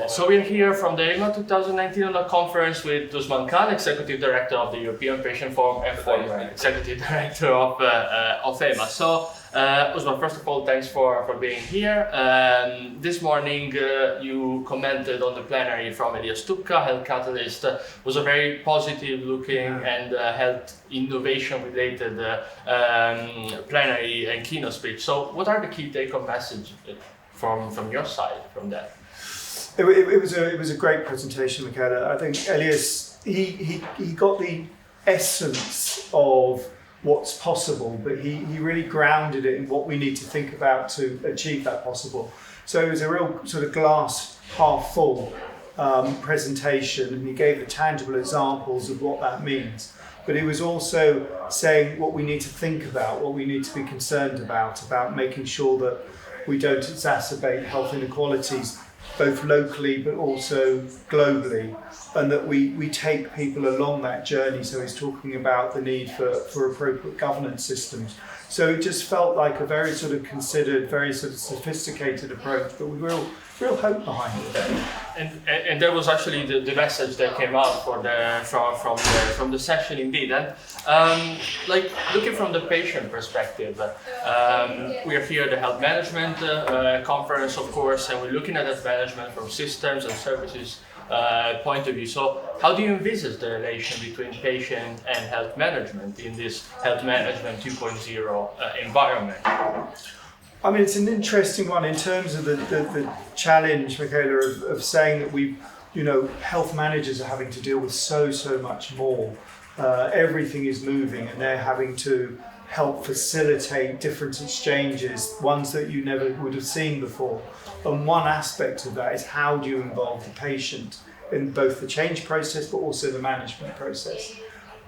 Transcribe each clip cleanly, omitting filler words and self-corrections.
So we're here from the EHMA 2019 on a conference with Usman, Executive Director of the European Patient Forum and former Executive Director of EHMA. So Usman, first of all, thanks for being here. This morning you commented on the plenary from Elias Tukka, Health Catalyst. Was a very positive looking and health innovation related plenary and keynote speech. So what are the key take-home messages from your side from that? It was a great presentation, Michaela. I think Elias he got the essence of what's possible, but he really grounded it in what we need to think about to achieve that possible. So it was a real sort of glass half full presentation, and he gave the tangible examples of what that means. But he was also saying what we need to think about, what we need to be concerned about making sure that we don't exacerbate health inequalities both locally but also globally, and that we take people along that journey. So he's talking about the need for appropriate governance systems. So it just felt like a very sort of considered, very sort of sophisticated approach, but with real hope behind it. And that was actually the message that came out from the session indeed. And like looking from the patient perspective, we are here at the health management conference, of course, and we're looking at that management from systems and services point of view. So how do you envisage the relation between patient and health management in this health management 2.0 environment? I mean, it's an interesting one in terms of the challenge, Michaela, of saying that health managers are having to deal with so much more. Everything is moving, and they're having to help facilitate different exchanges, ones that you never would have seen before. And one aspect of that is how do you involve the patient in both the change process but also the management process.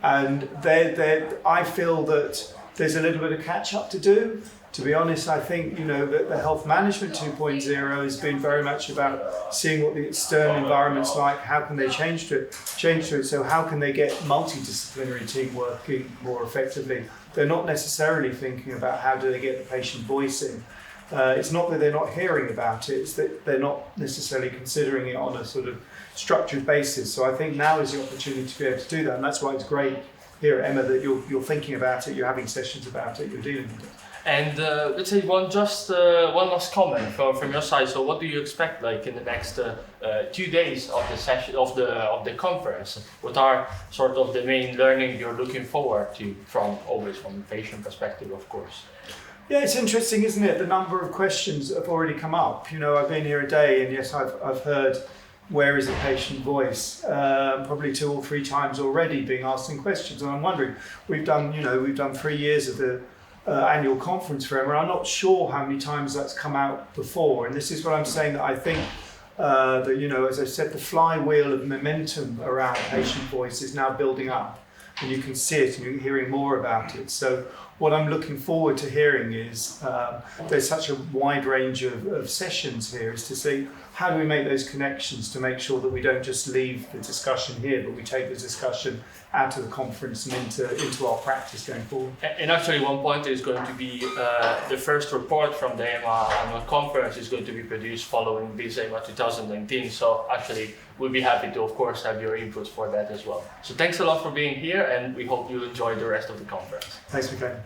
And I feel that there's a little bit of catch up to do. To be honest, I think that the health management 2.0 has been very much about seeing what the external environment's like, how can they change to it, so how can they get multidisciplinary team working more effectively. They're not necessarily thinking about how do they get the patient voice in. It's not that they're not hearing about it, it's that they're not necessarily considering it on a sort of structured basis. So I think now is the opportunity to be able to do that, and that's why it's great here at EHMA that you're thinking about it, you're having sessions about it, you're dealing with it. And let's say one last comment from your side. So what do you expect like in the next 2 days of the session of the conference? What are sort of the main learning you're looking forward to from the patient perspective, of course? Yeah, it's interesting, isn't it? The number of questions that have already come up. I've been here a day, and yes, I've heard where is the patient voice? Probably 2 or 3 times already being asked in questions, and I'm wondering. We've done 3 years of the annual conference for EHMA. I'm not sure how many times that's come out before, and this is what I'm saying, that I think that as I said, the flywheel of momentum around patient voice is now building up, and you can see it and you're hearing more about it. So what I'm looking forward to hearing is there's such a wide range of sessions here, is to see how do we make those connections to make sure that we don't just leave the discussion here, but we take the discussion out of the conference and into our practice going forward. And actually one point is going to be the first report from the EHMA annual conference is going to be produced following this EHMA 2019. So actually we'll be happy to, of course, have your input for that as well. So thanks a lot for being here, and we hope you enjoy the rest of the conference. Thanks, Michaela.